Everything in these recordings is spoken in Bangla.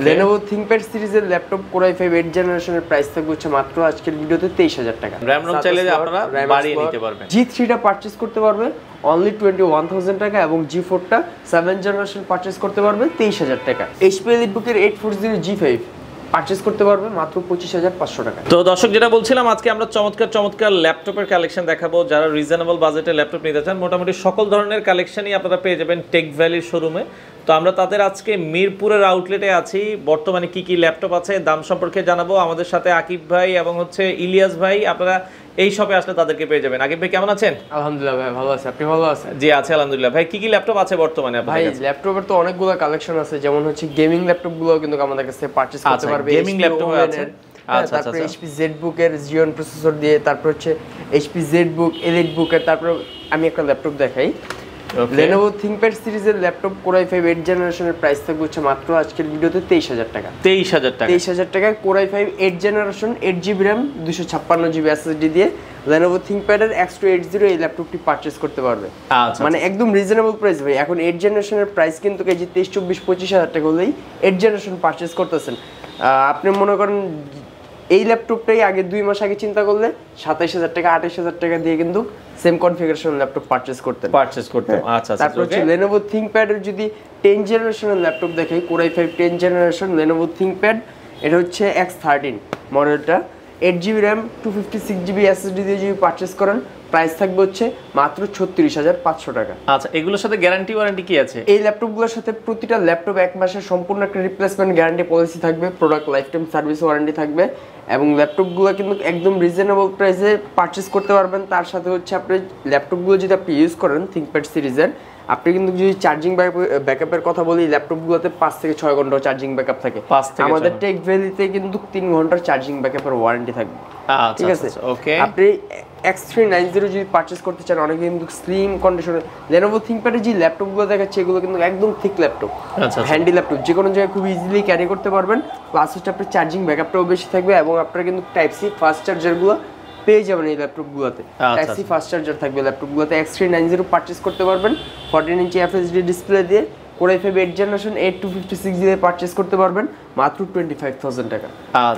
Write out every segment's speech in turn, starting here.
Lenovo ThinkPad সিরিজের ল্যাপটপ Core i5 8 জেনারেশনের প্রাইস থাকবে হচ্ছে মাত্র আজকের ভিডিওতে 23000 টাকা। RAM চাইলে আপনারা বাড়িয়ে নিতে পারবেন। G3টা পারচেজ করতে পারবে অনলি 21000 টাকা এবং G4টা 7 জেনারেশন পারচেজ করতে পারবে 23000 টাকা। HP EliteBook-এর 840 G5 পারচেজ করতে পারবে মাত্র 25500 টাকা। তো দর্শক যেটা বলছিলাম, আজকে আমরা চমৎকার ল্যাপটপের কালেকশন দেখাবো। যারা রিজনেবল বাজেটে ল্যাপটপ নিতে চান, মোটামুটি সকল ধরনের কালেকশনই আপনারা পেয়ে যাবেন টেক ভ্যালির শোরুমে। তো আমরা তাদের আজকে মিরপুরের আউটলেটে আছি। বর্তমানে কি কি ল্যাপটপ আছে দাম সম্পর্কে জানাবো। আমাদের সাথে আকিব ভাই এবং ইলিয়াস ভাই, আপনারা এই শপে আসলে তাদেরকে পেয়ে যাবেন। আকিব ভাই কেমন আছেন? আলহামদুলিল্লাহ ভাই ভালো আছি, আপনি ভালো আছেন? জি আছে আলহামদুলিল্লাহ। ভাই কি কি ল্যাপটপ আছে বর্তমানে আপনাদের ভাই? কাছে? ল্যাপটপের তো অনেকগুলো কালেকশন আছে, যেমন গেমিং ল্যাপটপ গুলো কিন্তু আমাদের কাছে পারচেজ করতে পারবে। গেমিং ল্যাপটপ আছে, তারপরে HP ZBook এর Xeon প্রসেসর দিয়ে, তারপর HP ZBook EliteBook এর। তারপর আমি একটা ল্যাপটপ দেখাই, Lenovo ThinkPad সিরিজের ল্যাপটপ Core i5 8 জেনারেশনের প্রাইস থাকবে হচ্ছে মাত্র আজকের ভিডিওতে 23000 টাকা। 23000 টাকায় Core i5 8 generation 8GB RAM 256GB SSD দিয়ে Lenovo ThinkPad এর X280 এই ল্যাপটপটি পারচেজ করতে পারবে। মানে একদম রিজনেবল প্রাইস ভাই। এখন 8 জেনারেশনের প্রাইস কিন্তু কেজি 23 24 25000 টাকা হলেই 8 জেনারেশন পারচেজ করতেছেন। আপনি মনে করেন এই ল্যাপটপটাই আগে 2 মাস আগে চিন্তা করলে 27000 টাকা 28000 টাকা দিয়ে কিন্তু সেম কনফিগারেশন ল্যাপটপ পারচেজ করতেন। আচ্ছা। তারপর Lenovo ThinkPad এর যদি 10 জেনারেশনের ল্যাপটপ দেখাই, Core i5 10 generation Lenovo ThinkPad, এটা হচ্ছে X13 মডেলটা, 8GB RAM 256GB SSD দিয়ে যদি পারচেজ করেন প্রাইস থাকবে হচ্ছে মাত্র 36500 টাকা। আচ্ছা, এগুলোর সাথে গ্যারান্টি ওয়ারেন্টি কি আছে? এই ল্যাপটপগুলোর সাথে প্রতিটা ল্যাপটপ 1 মাসের সম্পূর্ণ একটা রিপ্লেসমেন্ট গ্যারান্টি পলিসি থাকবে, product life time service warranty থাকবে এবং ল্যাপটপগুলো কিন্তু একদম রিজনেবল প্রাইসে পারচেজ করতে পারবেন। তার সাথে আপনি ল্যাপটপগুলো যদি আপনি ইউজ করেন ThinkPad সিরিজের, আপনি কিন্তু যদি চার্জিং ব্যাকআপের কথা বলি, ল্যাপটপগুলোতে 5 থেকে 6 ঘন্টা চার্জিং ব্যাকআপ থাকে। আমাদের টেক ভ্যালিতে কিন্তু 3 ঘন্টার চার্জিং ব্যাকআপের ওয়ারেন্টি থাকবে। ঠিক আছে, ওকে। আপনি X390 যদি পারচেজ করতে চান, অনেকে কিন্তু স্লিম কন্ডিশনে Lenovo ThinkPad এর যে ল্যাপটপগুলো দেখাচ্ছে এগুলো কিন্তু একদম থিক ল্যাপটপ, হ্যান্ডি ল্যাপটপ, যে কোনো জায়গায় খুব ইজিলি ক্যারি করতে পারবেন। প্লাস আপনার চার্জিং ব্যাকআপটাও বেশি থাকবে এবং আপনারা কিন্তু টাইপ সি ফাস্ট চার্জারগুলো পেয়ে যাবেন এই ল্যাপটপগুলোতে। টাইপ সি ফাস্ট চার্জার থাকবে ল্যাপটপগুলোতে। X390 পারচেজ করতে পারবেন 14 ইঞ্চি FHD ডিসপ্লে দিয়ে। Core i5 8 জেনারেশন 8256 দিয়ে পারচেজ করতে পারবেন মাত্র 25000 টাকা।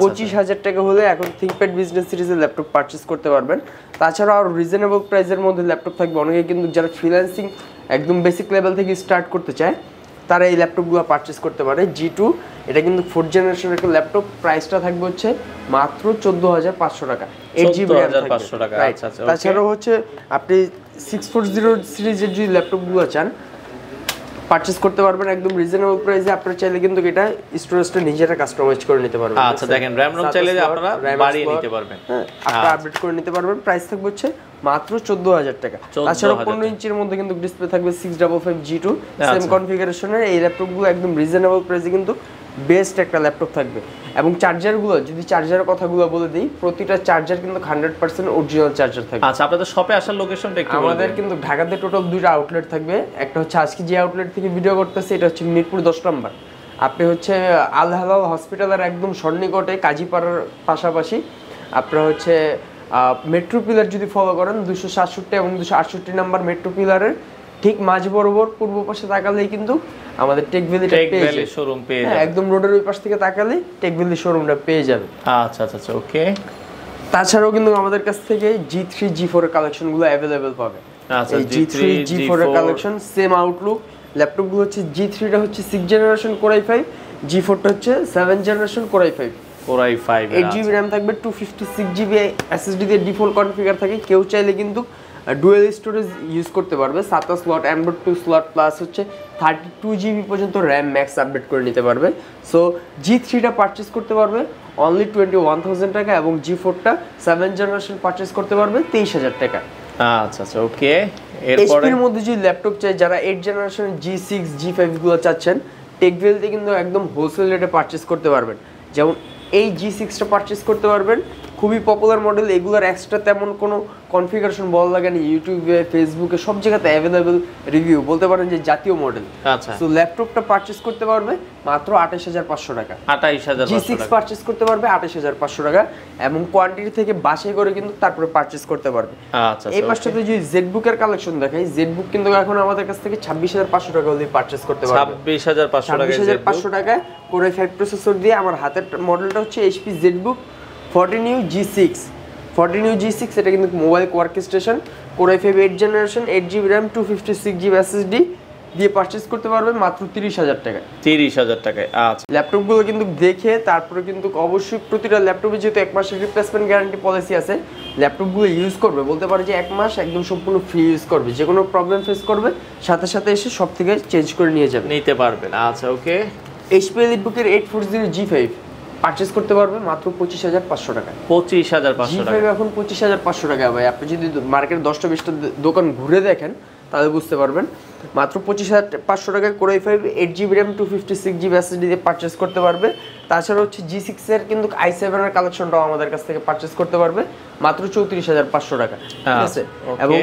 25000 টাকা হলে এখন ThinkPad বিজনেস সিরিজের ল্যাপটপ পারচেজ করতে পারবেন। তাছাড়াও আর রিজনেবল প্রাইসের মধ্যে ল্যাপটপ থাকবে। অনেকে কিন্তু যারা ফ্রিল্যান্সিং একদম বেসিক লেভেল থেকে স্টার্ট করতে চায় তারা এই ল্যাপটপগুলো পারচেজ করতে পারে। G2 এটা কিন্তু 4th জেনারেশনের একটা ল্যাপটপ, প্রাইসটা থাকবে হচ্ছে মাত্র 14500 টাকা। 8GB RAM থাকবে। তাছাড়াও আপনি 640 সিরিজের যে ল্যাপটপগুলো চান পারচেজ করতে পারবেন একদম রিজনেবল প্রাইসে। আপনারা চাইলে কিন্তু এটা স্টোরেজটা নিজেরা কাস্টমাইজ করে নিতে পারবেন। আচ্ছা, দেখেন RAM চাইলে আপনারা বাড়িয়ে নিতে পারবেন, আপনারা আপডেট করে নিতে পারবেন। প্রাইস থাকবে হচ্ছে মাত্র 14000 টাকা। তাছাড়া 15 ইঞ্চির মধ্যে কিন্তু ডিসপ্লে থাকবে 655 G2 সেম কনফিগারেশনের। এই ল্যাপটপগুলো একদম রিজনেবল প্রাইসে কিন্তু বেস্ট একটা ল্যাপটপ থাকবে। এবং চার্জারগুলো যদি চার্জারের কথাগুলো বলে দিই, প্রতিটা চার্জার কিন্তু 100% অরিজিনাল চার্জার থাকবে। আচ্ছা, আপনাদের শপে আসার লোকেশনটা একটু বলুন। আমাদের কিন্তু ঢাকাতে টোটাল 2টা আউটলেট থাকবে। একটা আজকে যে আউটলেট থেকে ভিডিও করতেছে এটা হচ্ছে মিরপুর 10 নম্বর। আপনি আল হালাল হসপিটালের একদম সন্নিকটে কাজীপাড়ার পাশাপাশি আপনারা মেট্রো পিলার যদি ফলো করেন 267 এবং 268 নাম্বার মেট্রো পিলারের ঠিক মাঝ বরাবর পূর্ব পাশে তাকালেই কিন্তু আমাদের টেক ভ্যালি শোরুম পেয়ে যাবেন। একদম রোডের ওই পাশ থেকে তাকালেই টেক ভ্যালি শোরুমটা পেয়ে যাবে। আচ্ছা, ওকে। তাছাড়াও কিন্তু আমাদের কাছ থেকে G3 G4 এর কালেকশনগুলো अवेलेबल পাবে। আচ্ছা, G3 G4 এর কালেকশন সেম আউটলুক। ল্যাপটপগুলো G3 টা 6 জেনারেশন Core i5, G4 টা 7 generation Core i5। 8GB RAM থাকবে, 256GB SSD দিয়ে ডিফল্ট কনফিগার থাকে। কেউ চাইলে কিন্তু ডুয়াল স্টোরেজ ইউজ করতে পারবে, 7 slot Android 2 slot plus 32GB পর্যন্ত RAM ম্যাক্স আপডেট করে নিতে পারবে। সো G3 টা পারচেজ করতে পারবে অনলি 21000 টাকা এবং G4 টা 7 জেনারেশন পারচেজ করতে পারবে 23000 টাকা। আচ্ছা, ওকে। এরপরে এর মধ্যে যে ল্যাপটপ চাই, যারা 8 জেনারেশন G6 G5 গুলো চাচ্ছেন, টেকভেলতে কিন্তু একদম হোলসেল রেটে পারচেজ করতে পারবেন। যেমন এই G6 টা পারচেজ করতে পারবেন খুবই পপুলার মডেল, এগুলোর এক্সট্রা তেমন কোনো কনফিগারেশন বলা লাগে না, ইউটিউবে ফেসবুকে সব জায়গাতে অ্যাভেলেবেল রিভিউ, বলতে পারেন যে জাতীয় মডেল। আচ্ছা, তো ল্যাপটপটা পারচেজ করতে পারবে মাত্র 28500 টাকা। 28500 G6 পারচেজ করতে পারবে 28500 টাকা, এবং কোয়ান্টিটি থেকে বাছাই করে কিন্তু তারপরে পারচেজ করতে পারবে। আচ্ছা, এই পাশটাতে যদি জেডবুকের কালেকশন দেখাই, জেডবুক কিন্তু এখন আমাদের কাছ থেকে 26500 টাকা হলে পারচেজ করতে পারবে। 26500 টাকায় কোর i5 প্রসেসর দিয়ে। আমার হাতের মডেলটা হচ্ছে HP ZBook 14U G6। 14U G6 এটা কিন্তু mobile work station, core i5 8 generation, 8GB RAM, 256GB SSD দিয়ে পারচেজ করতে পারবে মাত্র 30000 টাকায়। 30000 টাকায়। আচ্ছা, ল্যাপটপগুলো কিন্তু দেখে তারপরে কিন্তু অবশ্যই প্রতিটা ল্যাপটপে যেহেতু 1 মাসের রিপ্লেসমেন্ট গ্যারান্টি পলিসি আছে, ল্যাপটপগুলো ইউজ করবে, বলতে পারে যে 1 মাস একদম সম্পূর্ণ ফ্রি ইউজ করবে, যে কোনো প্রবলেম ফেস করবে সাথে সাথে এসে সব থেকে চেঞ্জ করে নিয়ে যাবে, নিতে পারবেন। আচ্ছা, ওকে। HP EliteBook-এর 840 G5 পারচেজ করতে পারবে মাত্র 25500 টাকায়। 25500 টাকা G5 এখন 25500 টাকা ভাই। আপনি যদি মার্কেট 10টা 20টা দোকান ঘুরে দেখেন তাহলে বুঝতে পারবেন। মাত্র 25500 টাকায় core i5 8GB RAM 256GB SSD দিয়ে পারচেজ করতে পারবে। তাছাড়া হচ্ছে G6 এর কিন্তু i7 এর কালেকশনটাও আমাদের কাছ থেকে পারচেজ করতে পারবে মাত্র 34500 টাকা, ঠিক আছে। এবং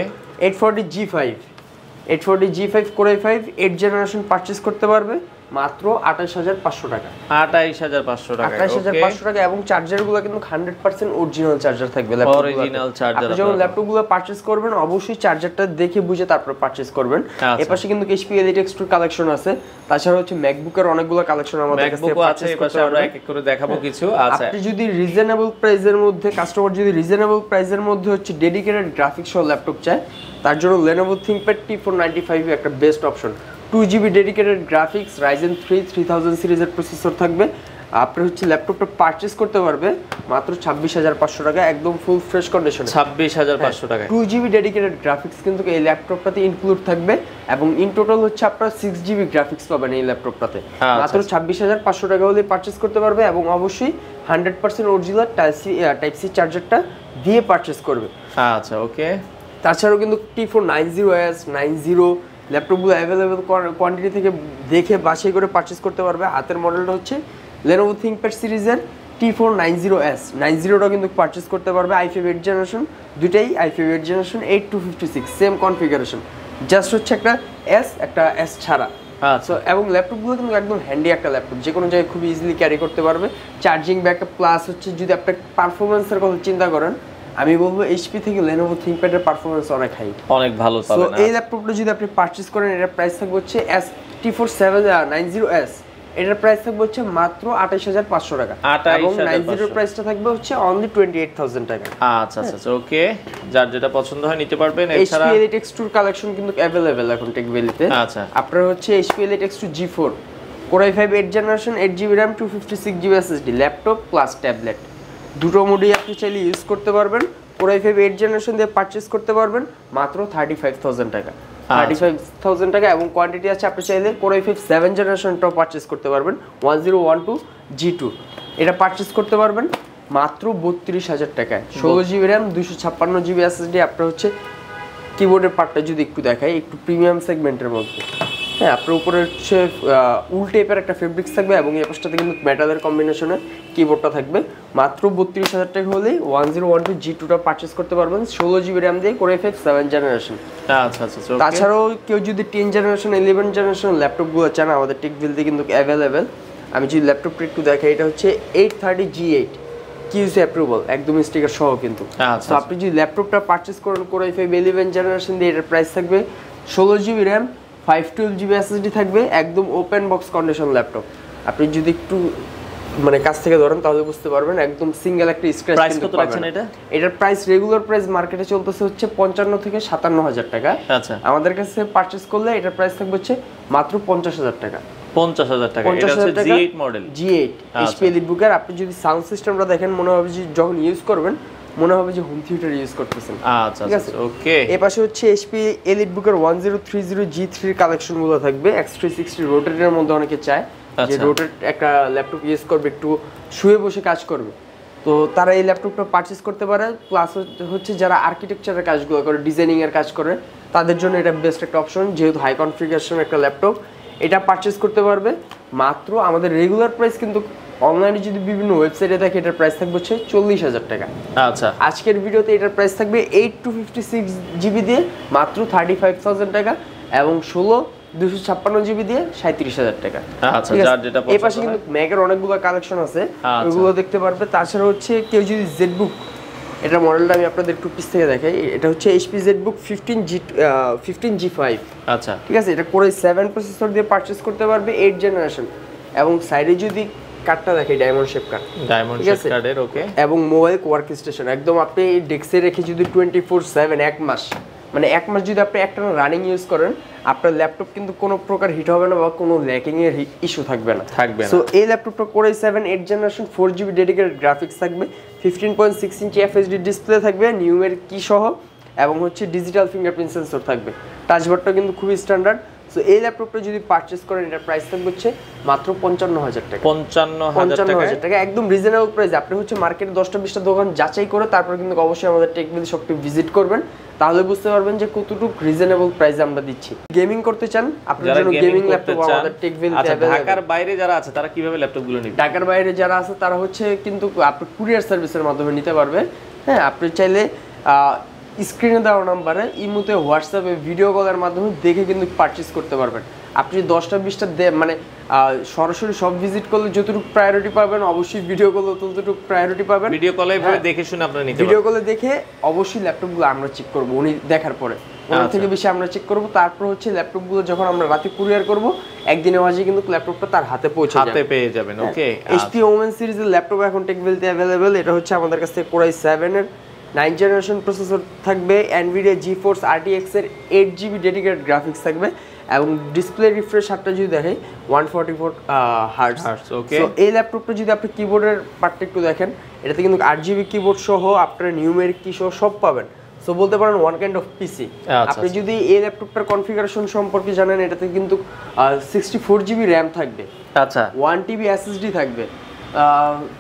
840 G5 core i5 8 generation purchase করতে পারবে মাত্র 28500 টাকা। 28500 টাকা। 28500 টাকা। এবং চার্জারগুলো কিন্তু 100% অরিজিনাল চার্জার থাকবে ল্যাপটপে। Original charger. আপনি যখন ল্যাপটপগুলো পারচেজ করবেন অবশ্যই চার্জারটা দেখে বুঝে তারপর পারচেজ করবেন। এই পাশে কিন্তু HP Elite X2 কালেকশন আছে, তাছাড়া হচ্ছে ম্যাকবুকের অনেকগুলো কালেকশন আমাদের কাছে আছে। এই পাশে আমরা এক এক করে দেখাবো কিছু। আচ্ছা, আপনি যদি রিজনেবল প্রাইসের মধ্যে, কাস্টমার যদি রিজনেবল প্রাইসের মধ্যে হচ্ছে ডেডিকেটেড গ্রাফিক্স সহ ল্যাপটপ চায়, তার জন্য Lenovo ThinkPad T495 একটা best option. 2GB dedicated graphics, Ryzen 3 3000 সিরিজের প্রসেসর থাকবে। আপনি হচ্ছে ল্যাপটপটা পারচেজ করতে পারবে মাত্র 26500 টাকা, একদম ফুল ফ্রেশ কন্ডিশনে। 26500 টাকা। 2GB ডেডিকেটেড গ্রাফিক্স কিন্তু এই ল্যাপটপটাতে ইনক্লুড থাকবে, এবং ইন টোটাল হচ্ছে আপনারা 6GB গ্রাফিক্স পাবেন এই ল্যাপটপটাতে। মাত্র 26500 টাকা হলে পারচেজ করতে পারবে, এবং অবশ্যই 100% অরিজিনাল টাইপ সি চার্জারটা দিয়ে পারচেজ করবে। আচ্ছা, ওকে। তাছাড়াও কিন্তু T490S 90 ল্যাপটপগুলো অ্যাভেলেবেল কোয়ান্টিটি থেকে দেখে বাছাই করে পারচেজ করতে পারবে। হাতের মডেলটা হচ্ছে Lenovo ThinkPad সিরিজের T490S 90টা কিন্তু পারচেজ করতে পারবে। i5 8 জেনারেশন, দুইটাই i5 8 generation 8256 same configuration, just হচ্ছে একটা S একটা S ছাড়া। আচ্ছা, এবং ল্যাপটপগুলো কিন্তু একদম হ্যান্ডি একটা ল্যাপটপ, যে কোনো জায়গায় খুব ইজিলি ক্যারি করতে পারবে। চার্জিং ব্যাকআপ প্লাস হচ্ছে যদি আপনি পারফরমেন্সের কথা চিন্তা করেন, আমি বলবো HP থেকে Lenovo ThinkPad এর পারফরম্যান্স অনেক হাই, অনেক ভালো তো পাবেন। এই ল্যাপটপটা যদি আপনি পারচেজ করেন, এটার প্রাইস থাকবে হচ্ছে T490S, এটার প্রাইস থাকবে হচ্ছে মাত্র 28500 টাকা, এবং 90 এর প্রাইসটা থাকবে হচ্ছে অনলি 28000 টাকা। আচ্ছা, আচ্ছা, ওকে। যার যেটা পছন্দ হয় নিতে পারবেন। এছাড়া HP Elite X2 কালেকশন কিন্তু अवेलेबल এখন টেক ভ্যালিতে। আচ্ছা, আপনার হচ্ছে HP Elite X2 G4 core i5 8 generation 8GB RAM 256GB SSD laptop plus tablet দুটো মোডই আপনি চাইলে ইউজ করতে পারবেন। কোর i5 8 জেনারেশন দিয়ে পারচেজ করতে পারবেন মাত্র 35000 টাকা। 35000 টাকা, এবং কোয়ান্টিটি আছে আপনি চাইলে কোর i5 7 জেনারেশনটাও পারচেজ করতে পারবেন 1012 G2, এটা পারচেজ করতে পারবেন মাত্র 32000 টাকায়। 16GB RAM 256GB SSD। আপনার হচ্ছে কিবোর্ডের পার্টটা যদি একটু দেখাই, একটু প্রিমিয়াম সেগমেন্টের মধ্যে। হ্যাঁ, আপনার উপরে হচ্ছে উল টাইপের একটা ফেব্রিক্স থাকবে, এবং এই পাশটাতে কিন্তু মেটালের কম্বিনেশনে কিবোর্ডটা থাকবে। মাত্র 32000 টাকা হলেই 1012 G2টা পারচেজ করতে পারবেন 16GB RAM দিয়ে কোর i5 7 জেনারেশন। আচ্ছা, আচ্ছা, তাছাড়াও কেউ যদি 10 জেনারেশন 11 জেনারেশন ল্যাপটপগুলো চান, আমাদের টেকভিলতে কিন্তু অ্যাভেলেবেল। আমি যদি ল্যাপটপটা একটু দেখাই, এটা হচ্ছে 830 G8 কিউসি অ্যাপ্রুভাল, একদম স্টিকার সহ কিন্তু। তো আপনি যদি ল্যাপটপটা পারচেজ করেন কোর i5 11 জেনারেশন দিয়ে, এটার প্রাইস থাকবে 16GB RAM 512GB SSD থাকবে, একদম ওপেন বক্স কন্ডিশন ল্যাপটপ। আপনি যদি একটু মানে কাছ থেকে ধরেন তাহলে বুঝতে পারবেন, একদম সিঙ্গেল একটা স্ক্র্যাচ কিন্তু পাবেন। এটার প্রাইস রেগুলার প্রাইস মার্কেটে চলতেছে হচ্ছে 55 থেকে 57000 টাকা। আচ্ছা, আমাদের আমাদের কাছে পারচেজ করলে এটার প্রাইস থাকবে হচ্ছে মাত্র 50000 টাকা। 50000 টাকা। এটা হচ্ছে G8 model. G8 HP EliteBook এর। আপনি যদি সাউন্ড সিস্টেমটা দেখেন, মনে হবে যে যখন ইউজ করবেন মনে হবে যে হোম থিয়েটার ইউজ করতেছেন। আচ্ছা, ঠিক আছে, ওকে। এই পাশে হচ্ছে HP EliteBook এর 1030 G3 কালেকশনগুলো থাকবে। X360 রোটেটের মধ্যে অনেকে চায় যে রোটেট একটা ল্যাপটপ ইউজ করবে, একটু শুয়ে বসে কাজ করবে, তো তারা এই ল্যাপটপটা পারচেজ করতে পারে। প্লাস হচ্ছে যারা আর্কিটেকচারের কাজগুলো করে, ডিজাইনিং এর কাজ করে, তাদের জন্য এটা বেস্ট একটা অপশন, যেহেতু হাই কনফিগারেশন একটা ল্যাপটপ। এটা পারচেজ করতে পারবে মাত্র আমাদের রেগুলার প্রাইস কিন্তু অনলাইনে যদি বিভিন্ন ওয়েবসাইটে দেখে এটার প্রাইস থাকবে হচ্ছে 40,000 টাকা। আচ্ছা, আজকের ভিডিওতে এটার প্রাইস থাকবে 8 256 GB দিয়ে মাত্র 35,000 টাকা এবং 16 256 GB দিয়ে 37,000 টাকা। আচ্ছা, যার যেটা এই পাশে কিন্তু ম্যাকের অনেকগুলো কালেকশন আছে, ওগুলো দেখতে পারবে। তাছাড়া হচ্ছে কেউ যদি জেডবুক, এটা মডেলটা আমি আপনাদের একটু পিছ থেকে দেখাই, এটা হচ্ছে HP জেডবুক 15G5। আচ্ছা, ঠিক আছে, এটা Core i7 প্রসেসর দিয়ে পারচেজ করতে পারবে 8 জেনারেশন। এবং সাইডে যদি কার্ডটা দেখে diamond shape card, diamond shape কার্ডের ওকে, এবং মোবাইল ওয়ার্ক স্টেশন একদম আপনি ডেস্কে রেখে যদি 24/7 এক মাস, মানে এক মাস যদি আপনি একটা রানিং ইউজ করেন, আপনার ল্যাপটপ কিন্তু কোনো প্রকার হিট হবে না বা কোনো ল্যাকিং এর ইস্যু থাকবে না। সো এই ল্যাপটপটা Core i7 8 generation 4GB dedicated graphics থাকবে, 15.6 ইঞ্চি FHD ডিসপ্লে থাকবে নিউমের কি সহ, এবং হচ্ছে ডিজিটাল ফিঙ্গারপ্রিন্ট সেন্সর থাকবে। টাচবারটা কিন্তু খুবই স্ট্যান্ডার্ড। সো এই ল্যাপটপটা যদি পারচেজ করেন এটার প্রাইস থাকবে হচ্ছে মাত্র 55,000 টাকা। 55,000 টাকা একদম রিজনেবল প্রাইস। আপনি হচ্ছে মার্কেটে 10টা-20টা দোকান যাচাই করে তারপর কিন্তু অবশ্যই আমাদের টেকভিল শপটি ভিজিট করবেন, তাহলে বুঝতে পারবেন যে কতটুকু রিজনেবল প্রাইসে আমরা দিচ্ছি। গেমিং করতে চান, আপনার জন্য গেমিং ল্যাপটপ আমাদের টেকভিল। আচ্ছা, ঢাকার বাইরে যারা আছে তারা কিভাবে ল্যাপটপগুলো নেবে? ঢাকার বাইরে যারা আছে তারা হচ্ছে কিন্তু আপনি কুরিয়ার সার্ভিসের মাধ্যমে নিতে পারবে। হ্যাঁ, আপনি চাইলে স্ক্রিনে দেওয়া নাম্বারে ইমোতে, হোয়াটসঅ্যাপে ভিডিও কলের মাধ্যমে দেখে কিন্তু পারচেজ করতে পারবেন। আপনি 10টা-20টা মানে সরাসরি সব ভিজিট করলে যতটুকু প্রায়োরিটি পাবেন, অবশ্যই ভিডিও কলে ততটুকু প্রায়োরিটি পাবেন। ভিডিও কলে এভাবে দেখে শুনে আপনারা নিতে পারবেন। ভিডিও কলে দেখে অবশ্যই ল্যাপটপগুলো আমরা চেক করব, উনি দেখার পরে ওনার থেকে বেশি আমরা চেক করব। তারপর হচ্ছে ল্যাপটপগুলো যখন আমরা রাতে কুরিয়ার করব, একদিনের মাঝে কিন্তু ল্যাপটপটা তার হাতে পৌঁছে যাবে, হাতে পেয়ে যাবেন। ওকে, HP ওমেন সিরিজের ল্যাপটপ এখন টেকভিলতে अवेलेबल। এটা হচ্ছে আমাদের কাছে Core i7 এর 9 জেনারেশন প্রসেসর থাকবে, NVIDIA GeForce RTX এর 8GB ডেডিকেটেড গ্রাফিক্স থাকবে, এবং ডিসপ্লে রিফ্রেশ হারটা যদি দেখেন 144 হার্টজ। ওকে, সো এই ল্যাপটপটা যদি আপনি কিবোর্ডের পার্টটা একটু দেখেন, এটাতে কিন্তু 8GB কিবোর্ড সহ আপনার নিউমেরিক কি সহ সব পাবেন। সো বলতে পারেন ওয়ান কাইন্ড অফ পিসি। আপনি যদি এই ল্যাপটপটার কনফিগারেশন সম্পর্কে জানেন, এটাতে কিন্তু 64GB র্যাম থাকবে, আচ্ছা 1TB SSD থাকবে,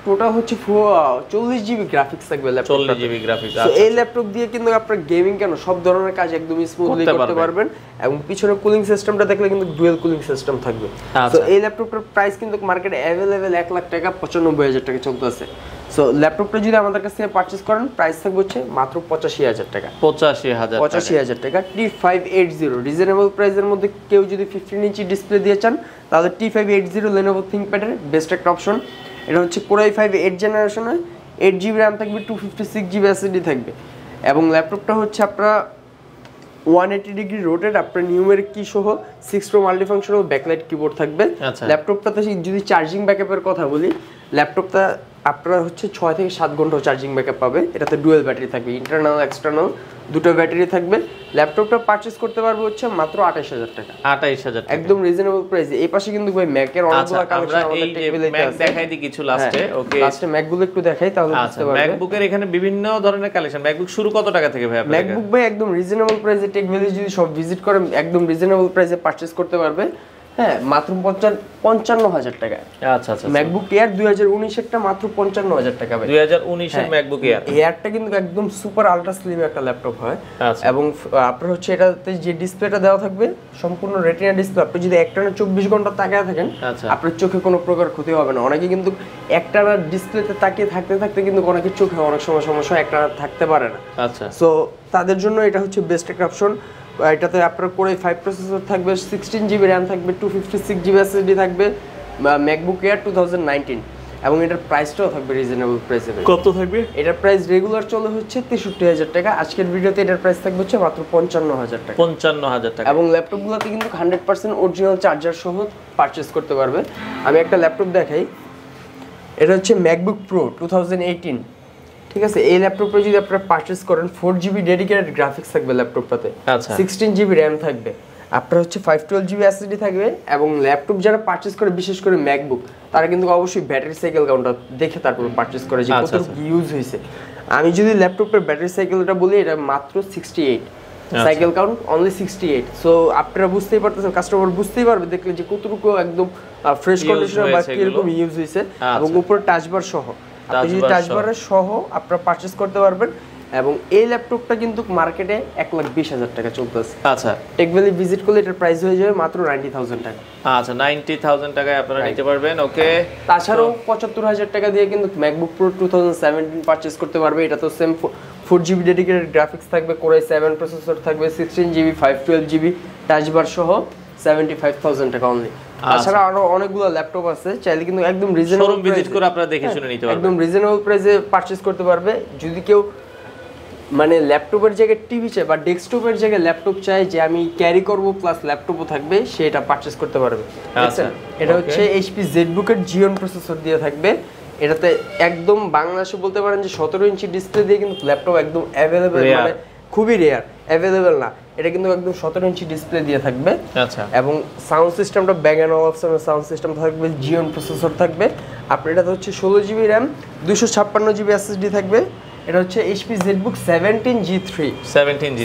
টোটাল হচ্ছে 40GB গ্রাফিক্স থাকবে ল্যাপটপ। 40GB graphics. সো এই ল্যাপটপ দিয়ে কিন্তু আপনার গেমিং কেন সব ধরনের কাজ একদম স্মুথলি করতে পারবেন। এবং পিছনে কুলিং সিস্টেমটা দেখলে কিন্তু ডুয়াল কুলিং সিস্টেম থাকবে। সো এই ল্যাপটপটার প্রাইস কিন্তু মার্কেটে अवेलेबल 1 লাখ টাকা, 95,000 টাকা চলতেছে। সো ল্যাপটপটা যদি আমাদের কাছ থেকে পারচেজ করেন, প্রাইস থাকবে হচ্ছে মাত্র 85,000 টাকা। 85,000 টাকা। T580 রিজনেবল প্রাইসের মধ্যে কেউ যদি 15 ইঞ্চি ডিসপ্লে দিয়ে চান, তাহলে T580 Lenovo ThinkPad এর বেস্ট একটা অপশন। এটা হচ্ছে Core i5 8 জেনারেশনের, 8GB র্যাম থাকবে, 256GB SSD থাকবে, এবং ল্যাপটপটা হচ্ছে আপনারা 180 ডিগ্রি রোটেট, আপনার নিউমেরিক কি সহ 6 মাল্টিফাংশনাল ব্যাকলাইট কিবোর্ড থাকবে। ল্যাপটপটাতে যদি চার্জিং ব্যাকআপের কথা বলি, ল্যাপটপটা আপনারা হচ্ছে 6 থেকে 7 ঘন্টা চার্জিং ব্যাকআপ পাবে। এটাতে ডুয়াল ব্যাটারি থাকবে, ইন্টারনাল এক্সটার্নাল দুটো ব্যাটারি থাকবে। ল্যাপটপটা পারচেজ করতে পারবে হচ্ছে মাত্র 28,000 টাকা। 28,000 একদম রিজনেবল প্রাইসে। এই পাশে কিন্তু ভাই ম্যাকের অনেকগুলো কালেকশন আমাদের টেবিলে আছে, দেখাই দিই কিছু লাস্টে। ওকে, লাস্টে ম্যাকগুলো একটু দেখাই তাহলে বুঝতে পারবেন। ম্যাকবুকের এখানে বিভিন্ন ধরনের কালেকশন। ম্যাকবুক শুরু কত টাকা থেকে ভাই আপনাদের? ম্যাকবুক ভাই একদম রিজনেবল প্রাইসে টেকভিলে যদি সব ভিজিট করেন, একদম রিজনেবল প্রাইসে পারচেজ করতে পারবে। হ্যাঁ, মাত্র 55,000 টাকা। আচ্ছা আচ্ছা, ম্যাকবুক এয়ার 2019 এরটা মাত্র 55,000 টাকা ভাই। 2019 এর ম্যাকবুক এয়ার। এয়ারটা কিন্তু একদম সুপার আলট্রা স্লিম একটা ল্যাপটপ হয়। এবং আপনার হচ্ছে এটাতে যে ডিসপ্লেটা দেওয়া থাকবে সম্পূর্ণ রেটিনা ডিসপ্লে। আপনি যদি একটানা 24 ঘন্টা তাকিয়ে থাকেন, আপনার চোখে কোনো প্রকার ক্ষতি হবে না। অনেকে কিন্তু একটানা ডিসপ্লেতে তাকিয়ে থাকতে থাকতে কিন্তু অনেকের চোখে অনেক সময় সমস্যা, একটানা থাকতে পারে না। আচ্ছা, সো তাদের জন্য এটা হচ্ছে বেস্ট একটা অপশন। এটাতে আপনার Core i5 প্রসেসর থাকবে, 16GB র্যাম থাকবে, 256GB SSD থাকবে, ম্যাকবুক এয়ার 2019, এবং এটার প্রাইসটাও থাকবে রিজনেবল প্রাইসে। কত থাকবে? এটার প্রাইস রেগুলার চলে হচ্ছে 63,000 টাকা। আজকের ভিডিওতে এটার প্রাইস থাকবে হচ্ছে মাত্র 55,000 টাকা। 55,000 টাকা। এবং ল্যাপটপগুলোতে কিন্তু 100% অরিজিনাল চার্জার সহ পারচেজ করতে পারবে। আমি একটা ল্যাপটপ দেখাই, এটা হচ্ছে ম্যাকবুক প্রো 2018। ঠিক আছে, এই ল্যাপটপটা যদি আপনারা পারচেজ করেন, 4GB ডেডিকেটেড গ্রাফিক্স থাকবে ল্যাপটপটাতে, 16GB র্যাম থাকবে, আপনার হচ্ছে 512GB SSD থাকবে। এবং ল্যাপটপ যারা পারচেজ করে, বিশেষ করে ম্যাকবুক, তারা কিন্তু অবশ্যই ব্যাটারি সাইকেল কাউন্টার দেখে তারপর পারচেজ করে যে কতটুকু ইউজ হয়েছে। আমি যদি ল্যাপটপের ব্যাটারি সাইকেলটা বলি, এটা মাত্র 68 সাইকেল কাউন্ট, অনলি 68। সো আপনারা বুঝতেই পারতেছেন, কাস্টমার বুঝতেই পারবে দেখলে যে কতটুকু একদম ফ্রেশ কন্ডিশনে বা কিরকম ইউজ হয়েছে। এবং উপরে টাচবার সহ, আপনি যদি টাচবারের সহ আপনারা পারচেজ করতে পারবেন। এবং এই ল্যাপটপটা কিন্তু মার্কেটে 1,20,000 টাকা চলতেছে। আচ্ছা, টেক ভ্যালি ভিজিট করলে এটার প্রাইস হয়ে যাবে মাত্র 90,000 টাকা। আচ্ছা 90,000 টাকায় আপনারা নিতে পারবেন। ওকে, তাছাড়াও 75,000 টাকা দিয়ে কিন্তু ম্যাকবুক প্রো 2017 পারচেজ করতে পারবে। এটা তো সেম 4GB ডেডিকেটেড গ্রাফিক্স থাকবে, কোর i7 প্রসেসর থাকবে, 16GB 512GB টাচ বার সহ 75,000 টাকা অনলি। তাছাড়া আরো অনেকগুলো ল্যাপটপ আছে, চাইলে কিন্তু একদম রিজনেবল শোরুম ভিজিট করে আপনারা দেখে শুনে নিতে পারবেন, একদম রিজনেবল প্রাইসে পারচেজ করতে পারবে। যদি কেউ মানে ল্যাপটপের জায়গায় টিভি চাই বা ডেস্কটপের জায়গায় ল্যাপটপ চাই যে আমি ক্যারি করব প্লাস ল্যাপটপও থাকবে, সেটা পারচেজ করতে পারবে। আচ্ছা, এটা হচ্ছে HP ZBook এর Xeon প্রসেসর দিয়ে থাকবে। এটাতে একদম বাংলাদেশে বলতে পারেন যে 17 ইঞ্চি ডিসপ্লে দিয়ে কিন্তু ল্যাপটপ একদম অ্যাভেলেবেল, মানে খুবই রেয়ার, অ্যাভেলেবেল না, এটা কিন্তু একদম 17 ইঞ্চি ডিসপ্লে দিয়ে থাকবে। আচ্ছা, এবং সাউন্ড সিস্টেমটা ব্যাং অ্যান্ড অলপশনের সাউন্ড সিস্টেম থাকবে, Xeon প্রসেসর থাকবে। আপনার এটাতে হচ্ছে 16GB RAM, 256GB SSD থাকবে। এটা হচ্ছে HP ZBook 17G3।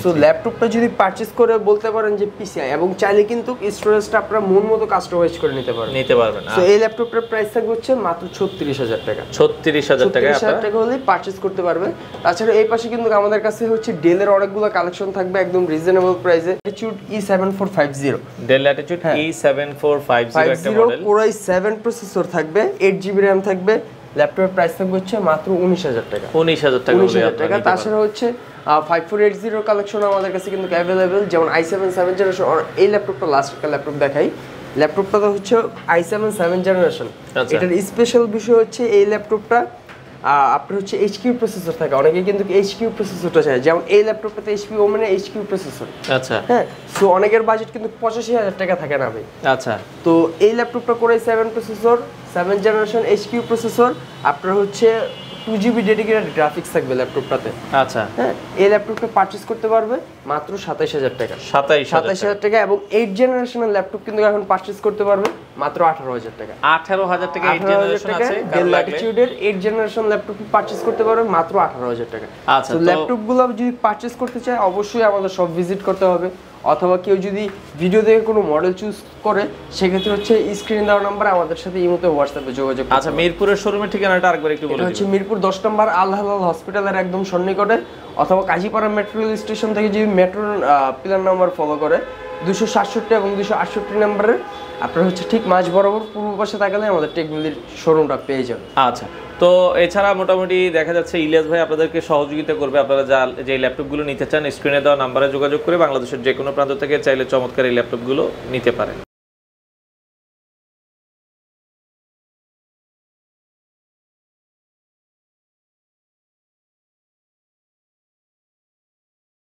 সো ল্যাপটপটা যদি পারচেজ করে বলতে পারেন যে PCI, এবং চাইলে কিন্তু স্টোরেজটা আপনারা মন মতো কাস্টমাইজ করে নিতে পারবেন। সো এই ল্যাপটপটার প্রাইস থাকবে হচ্ছে মাত্র 36,000 টাকা। 36,000 টাকা হলেই পারচেজ করতে পারবে। তাছাড়া এই পাশে কিন্তু আমাদের কাছে হচ্ছে ডেলের অনেকগুলো কালেকশন থাকবে একদম রিজনেবল প্রাইসে। Latitude E7450, del Latitude E7450 একটা মডেল, কোর i7 প্রসেসর থাকবে, 8GB RAM থাকবে। ল্যাপটপের প্রাইস থাকবে হচ্ছে মাত্র 19,000 টাকা। 19,000 টাকা। তাছাড়া হচ্ছে 5480 কালেকশন আমাদের কাছে কিন্তু অ্যাভেলেবেল, যেমন i7 7th জেনারেশন। এই ল্যাপটপটা লাস্ট একটা ল্যাপটপ দেখাই। ল্যাপটপটা তো হচ্ছে i7 7th জেনারেশন। এটার স্পেশাল বিষয় হচ্ছে এই ল্যাপটপটা আপনার হচ্ছে HQ প্রসেসর থাকে, অনেকে কিন্তু HQ প্রসেসরটা চায়, যেমন এই ল্যাপটপটাতে HP ওমেন HQ প্রসেসর। আচ্ছা, হ্যাঁ, সো অনেকের বাজেট কিন্তু 85,000 টাকা থাকে না ভাই। আচ্ছা, তো এই ল্যাপটপটা করে 7 processor, 7th generation HQ processor, আপনার হচ্ছে 2GB ডেডিকেটেড গ্রাফিক্স থাকবে ল্যাপটপটাতে। আচ্ছা, হ্যাঁ, এই ল্যাপটপটা পারচেজ করতে পারবে মাত্র 27,000 টাকা। 27,000 টাকা। এবং 8 জেনারেশনের ল্যাপটপ কিন্তু এখন পারচেজ করতে পারবে মাত্র 18,000 টাকা। 18,000 টাকা 8 জেনারেশন আছে। ডেল ল্যাটিটিউডের 8 জেনারেশন ল্যাপটপ পারচেজ করতে পারবে মাত্র 18,000 টাকা। আচ্ছা, তো ল্যাপটপগুলো যদি পারচেজ করতে চায় অবশ্যই আমাদের সব ভিজিট করতে হবে, অথবা কেউ যদি ভিডিও দেখে কোনো মডেল চুজ করে সেক্ষেত্রে হচ্ছে স্ক্রিনে দেওয়া নাম্বার আমাদের সাথে ইমোতে হোয়াটসঅ্যাপে যোগাযোগ। আচ্ছা, মিরপুরের শোরুমের ঠিকানাটা আরেকবার একটু বলে দিন। হচ্ছে মিরপুর 10 নম্বর আল হালাল হসপিটালের একদম সন্নিকটে, অথবা কাজীপাড়া মেট্রো রেল স্টেশন থেকে যদি মেট্রো পিলার নাম্বার ফলো করে 267 এবং 268 নম্বরে আপনারা হচ্ছে ঠিক মাঝ বরাবর পূর্ব পাশে তাকালে আমাদের টেক ভ্যালির শোরুমটা পেয়ে যাবেন। আচ্ছা, তো এছাড়া মোটামুটি দেখা যাচ্ছে ইলিয়াস ভাই আপনাদেরকে সহযোগিতা করবে। আপনারা যে ল্যাপটপগুলো নিতে চান স্ক্রিনে দেওয়া নাম্বারে যোগাযোগ করে বাংলাদেশের যে কোনো প্রান্ত থেকে চাইলে চমৎকার এই ল্যাপটপগুলো নিতে পারেন।